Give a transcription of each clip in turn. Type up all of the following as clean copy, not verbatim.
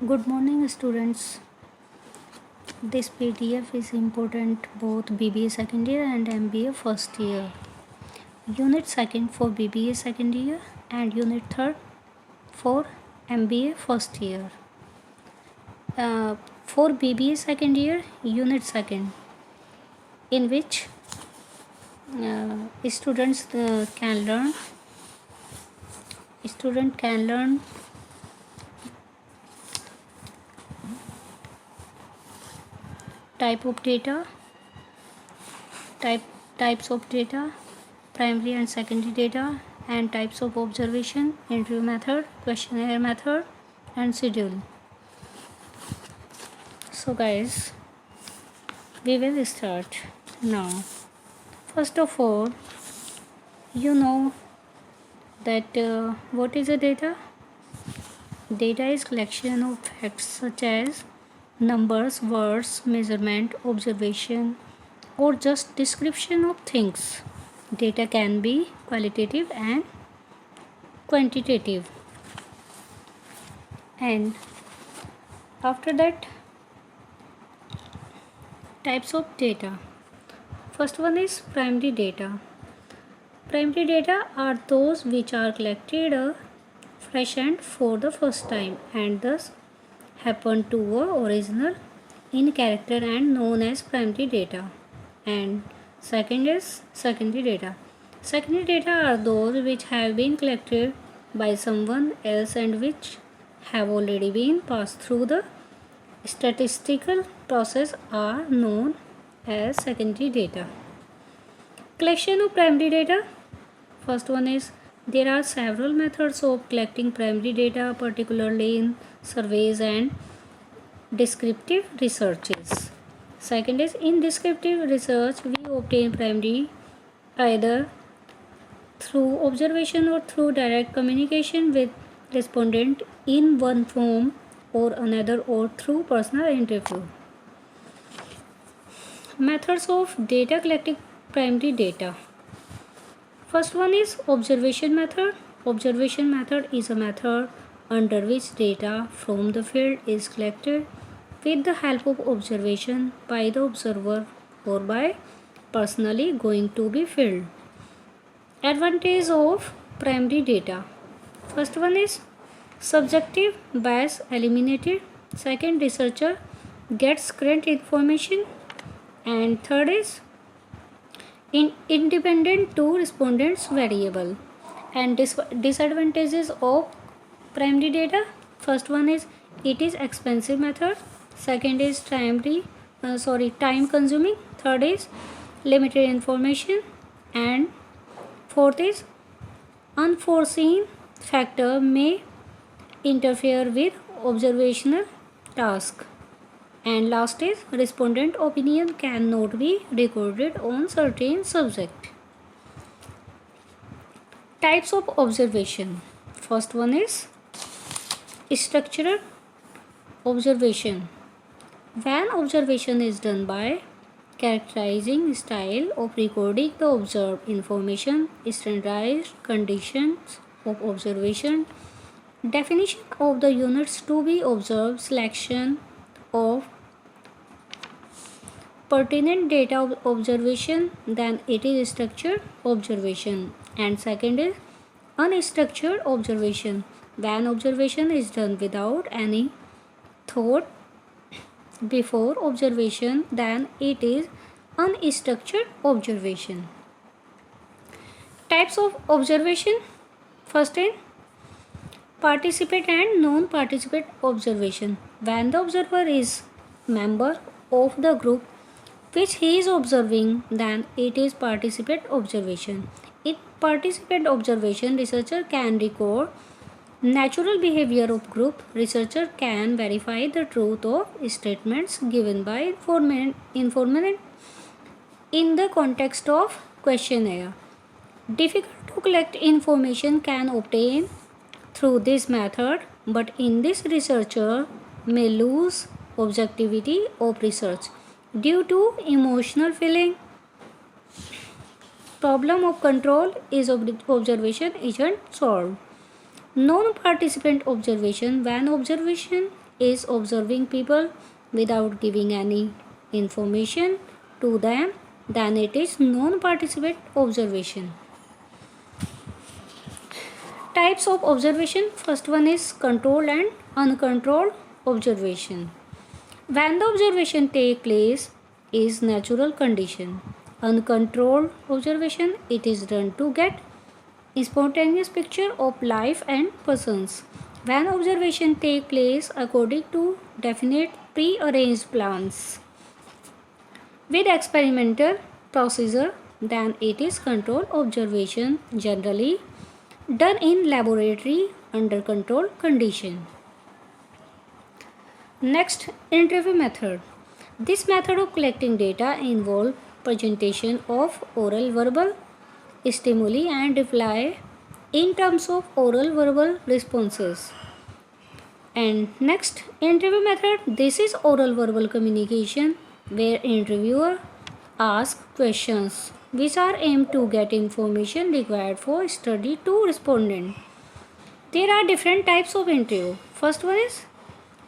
Good morning, students. This PDF is important both BBA second year and MBA first year. Unit second for BBA second year and Unit third for MBA first year. For BBA second year, Unit second, in which students can learn type of data, types of data, primary and secondary data, and types of observation, interview method, questionnaire method, and schedule. So guys, we will start now. First of all, you know that what is a data? Data is collection of facts such as numbers, words, measurement, observation, or just description of things. Data can be qualitative and quantitative. And after that, types of data. First one is primary data. Primary data are those which are collected fresh and for the first time and thus happen to or original in character and known as primary data. And second is secondary data. Secondary data are those which have been collected by someone else and which have already been passed through the statistical process are known as secondary data. Collection of primary data. First one is there are several methods of collecting primary data, particularly in surveys and descriptive researches. Second is in descriptive research, we obtain primary either through observation or through direct communication with respondent in one form or another or through personal interview. Methods of data collecting primary data. First one is observation method. Observation method is a method under which data from the field is collected with the help of observation by the observer or by personally going to be field. Advantage of primary data. First one is subjective bias eliminated. Second, researcher gets current information. And third is independent to respondents variable. And disadvantages of primary data. First one is it is expensive method. Second is time consuming. Third is limited information. And fourth is unforeseen factor may interfere with observational task. And last is respondent opinion cannot be recorded on certain subject. Types of observation. First one is structural observation. When observation is done by characterizing style of recording the observed information, standardized conditions of observation, definition of the units to be observed, selection of pertinent data of observation, then it is structured observation. And second is unstructured observation. When observation is done without any thought before observation, then it is unstructured observation. Types of observation. First is participant and non-participant observation. When the observer is member of the group which he is observing, then it is participant observation. In participant observation, researcher can record natural behavior of group. Researcher can verify the truth of statements given by informant in the context of questionnaire. Difficult to collect information can obtain through this method, but in this researcher may lose objectivity of research due to emotional feeling. Problem of control is observation isn't solved. Non-participant observation. When observation is observing people without giving any information to them, then it is non-participant observation. Types of observation. First one is controlled and uncontrolled observation. When the observation take place is natural condition. Uncontrolled observation, it is done to get spontaneous picture of life and persons. When observation take place according to definite pre-arranged plans with experimental procedure, then it is controlled observation, generally done in laboratory under controlled condition. Next, interview method. This method of collecting data involves presentation of oral verbal stimuli and reply in terms of oral verbal responses. And next, interview method. This is oral verbal communication where interviewer asks questions which are aimed to get information required for study to respondent. There are different types of interview. First one is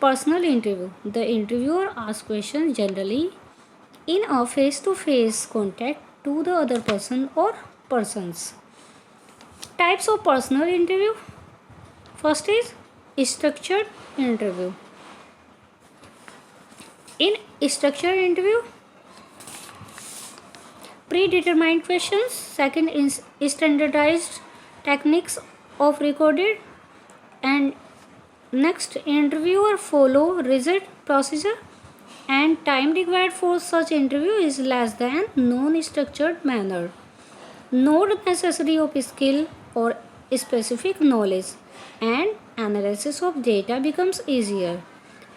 personal interview. The interviewer asks questions generally in a face-to-face contact to the other person or persons. Types of personal interview. First is structured interview. In structured interview, predetermined questions. Second is standardized techniques of recorded. And next, interviewer follow rigid procedure and time required for such interview is less than non-structured manner. Not necessary of skill or specific knowledge, and analysis of data becomes easier.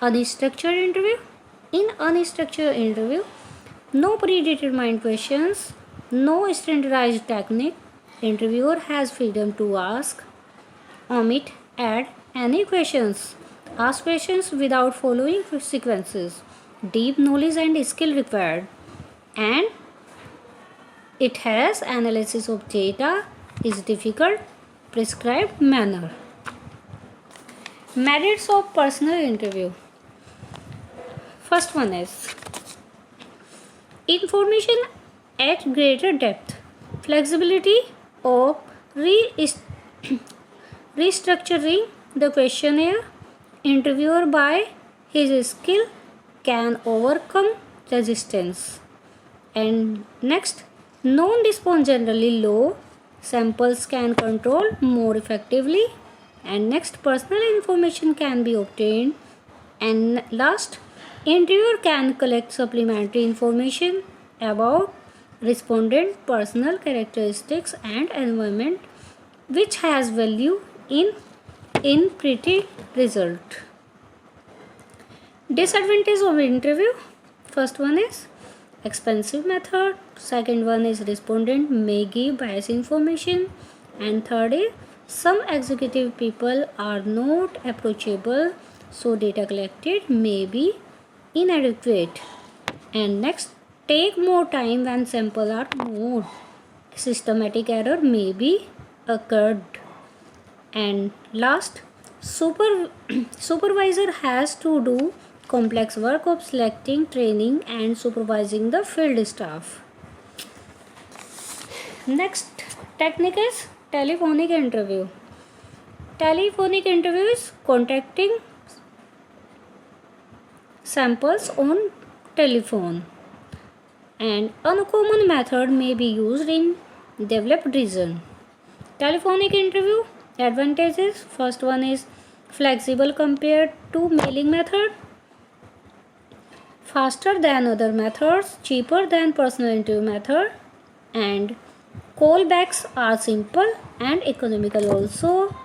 Unstructured interview. In unstructured interview, no predetermined questions, no standardized technique. Interviewer has freedom to ask, omit, add any questions. Ask questions without following sequences. Deep knowledge and skill required. And it has analysis of data is difficult, prescribed manner. Merits of personal interview. First one is information at greater depth, flexibility of restructuring the questionnaire. Interviewer by his skill can overcome resistance. And next, non-response generally low, samples can control more effectively. And next, personal information can be obtained. And last, interviewer can collect supplementary information about respondent personal characteristics and environment which has value in pretty result. Disadvantage of interview. First one is expensive method. Second one is respondent may give biased information. And third is some executive people are not approachable, so data collected may be inadequate. And next, take more time when samples are more. Systematic error may be occurred. And last, supervisor has to do complex work of selecting, training and supervising the field staff. Next technique is telephonic interview. Telephonic interview is contacting samples on telephone. And uncommon method may be used in developed region. Telephonic interview advantages. First one is flexible compared to mailing method, faster than other methods, cheaper than personal interview method, and callbacks are simple and economical also,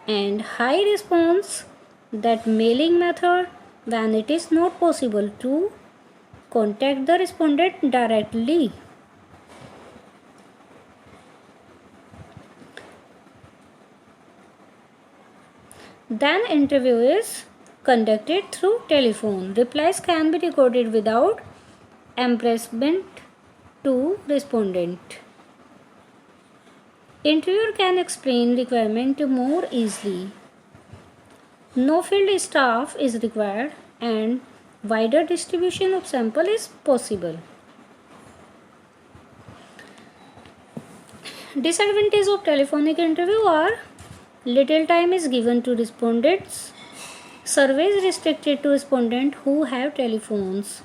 and high response that mailing method when it is not possible to contact the respondent directly. Then interview is conducted through telephone. Replies can be recorded without embarrassment to respondent. Interviewer can explain requirement more easily. No field staff is required and wider distribution of sample is possible. Disadvantage of telephonic interview are little time is given to respondents. Surveys restricted to respondents who have telephones.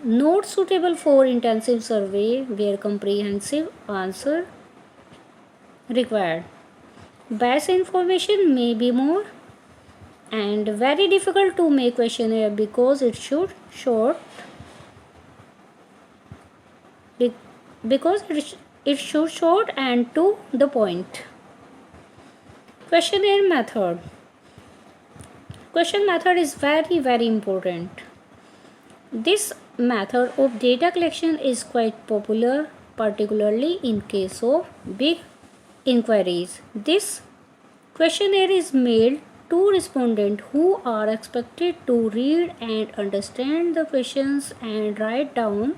Not suitable for intensive survey where comprehensive answer required. Bias information may be more and very difficult to make questionnaire because it should short because it should short and to the point. Questionnaire method. Question method is very important. This method of data collection is quite popular, particularly in case of big inquiries. This questionnaire is mailed to respondents who are expected to read and understand the questions and write down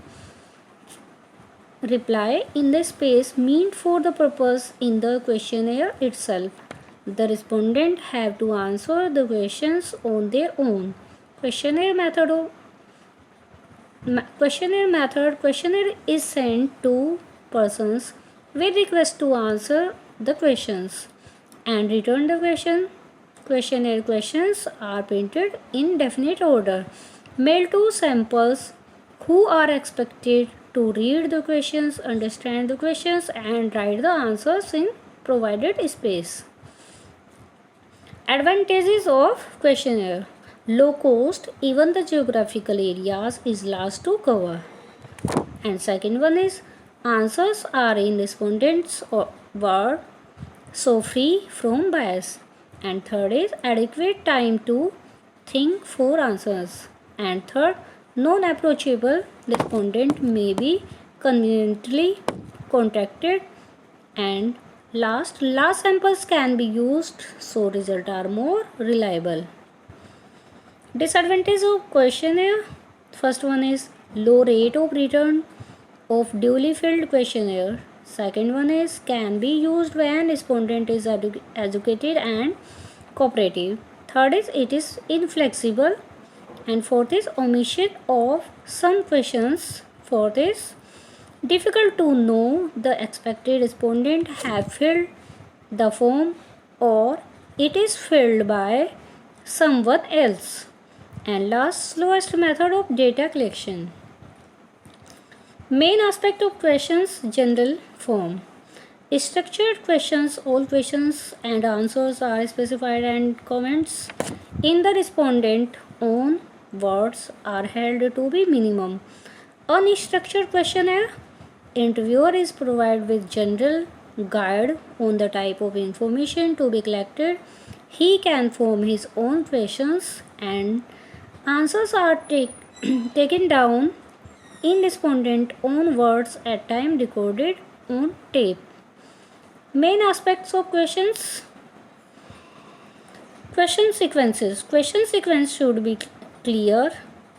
reply in the space meant for the purpose in the questionnaire itself. The respondent have to answer the questions on their own. Questionnaire is sent to persons with request to answer the questions and return the question. Questionnaire questions are printed in definite order, mailed to samples who are expected to read the questions, understand the questions and write the answers in provided space. Advantages of questionnaire. Low cost, even the geographical areas is last to cover. And second one is answers are in respondents' word, so free from bias. And third is adequate time to think for answers. And third, non-approachable respondent may be conveniently contacted. And last samples can be used so results are more reliable. Disadvantage of questionnaire. First one is low rate of return of duly filled questionnaire. Second one is can be used when respondent is educated and cooperative. Third is it is inflexible. And fourth is omission of some questions. Fourth is difficult to know the expected respondent have filled the form or it is filled by someone else. And last, slowest method of data collection. Main aspect of questions general form. Structured questions, all questions and answers are specified and comments in the respondent own words are held to be minimum. Unstructured questionnaire. Interviewer is provided with general guide on the type of information to be collected. He can form his own questions and answers are taken down in respondent own words at time recorded on tape. Main aspects of questions. Question sequences. Question sequence should be clear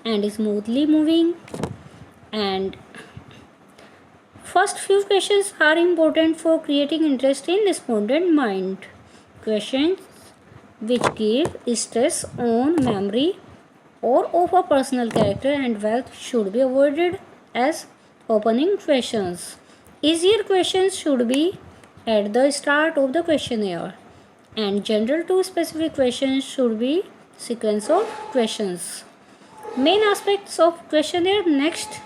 and smoothly moving. And first few questions are important for creating interest in respondent mind. Questions which give stress on memory or of a personal character and wealth should be avoided as opening questions. Easier questions should be at the start of the questionnaire and general to specific questions should be sequence of questions. Main aspects of questionnaire. Next,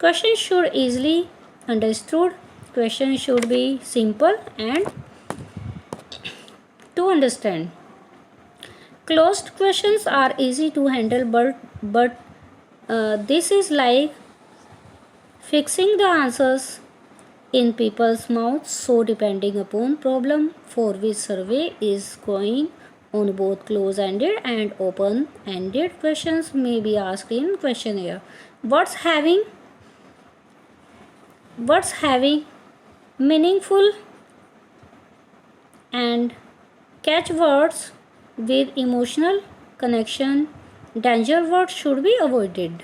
questions should easily understood. Questions should be simple and to understand. Closed questions are easy to handle but this is like fixing the answers in people's mouths, so depending upon problem for which survey is going on, both close-ended and open-ended questions may be asked in questionnaire. What's having meaningful and catch words with emotional connection. Danger words should be avoided.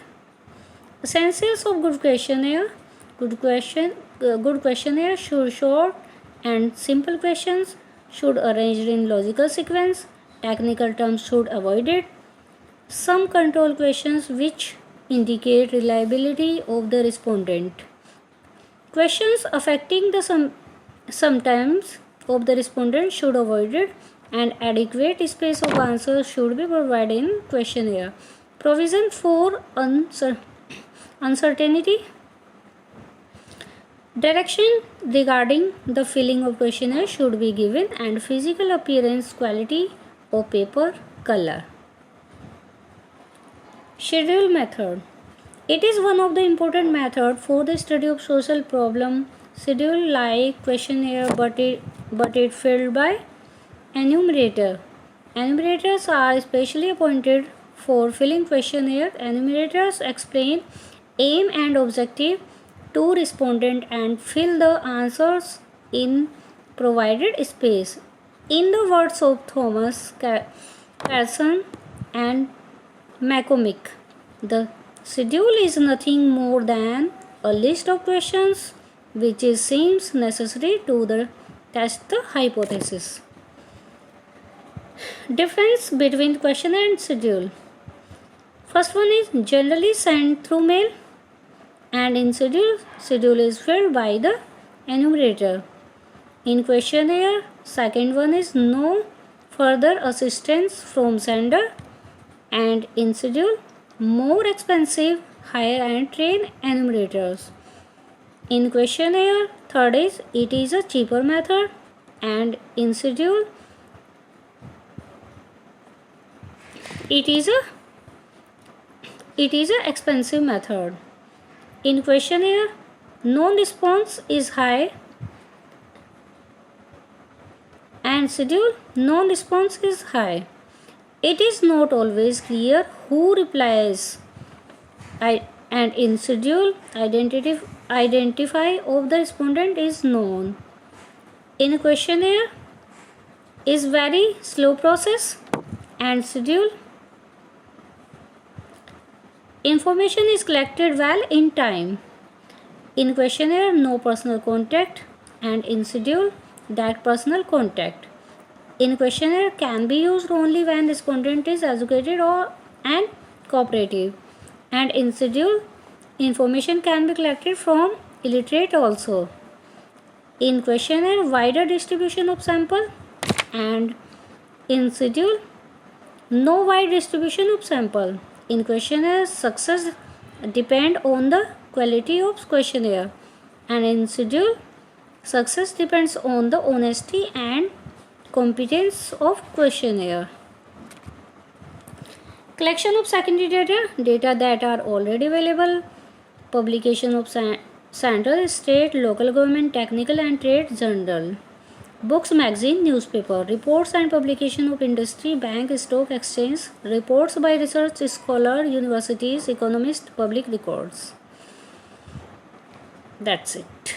Essentials of good questionnaire. Good questionnaire should short and simple questions should arranged in logical sequence. technical terms should avoid it. Some control questions which indicate reliability of the respondent. Questions affecting the sometimes of the respondent should avoid it, and adequate space of answers should be provided in questionnaire. Provision for uncertainty. Direction regarding the filling of questionnaire should be given, and physical appearance, quality of paper, color. Schedule method. It is one of the important methods for the study of social problem. Schedule like questionnaire, but it filled by enumerator. Enumerators are specially appointed for filling questionnaire. Enumerators explain aim and objective to respondent and fill the answers in provided space. In the words of Thomas Carson and McCormick, the schedule is nothing more than a list of questions which seems necessary to test the hypothesis. Difference between questionnaire and schedule. First one is generally sent through mail, and in schedule is filled by the enumerator. In questionnaire, second one is no further assistance from sender, and in schedule, more expensive, hire and train enumerators. In questionnaire, third is it is a cheaper method, and in schedule, it is a expensive method. In questionnaire, non-response is high, and schedule non-response is high. It is not always clear who replies, and in schedule, identify of the respondent is known. In questionnaire, is very slow process, and schedule, information is collected well in time. In questionnaire, no personal contact, and in schedule, that personal contact. In questionnaire can be used only when respondent is educated and cooperative, and in schedule, information can be collected from illiterate also. In questionnaire, wider distribution of sample, and in schedule, no wide distribution of sample. In questionnaire, success depend on the quality of questionnaire, and in schedule, success depends on the honesty and competence of questionnaire. Collection of secondary data that are already available. Publication of central, state, local government, technical and trade journal. Books, magazine, newspaper. Reports and publication of industry, bank, stock exchange. Reports by research scholar, universities, economists, public records. That's it.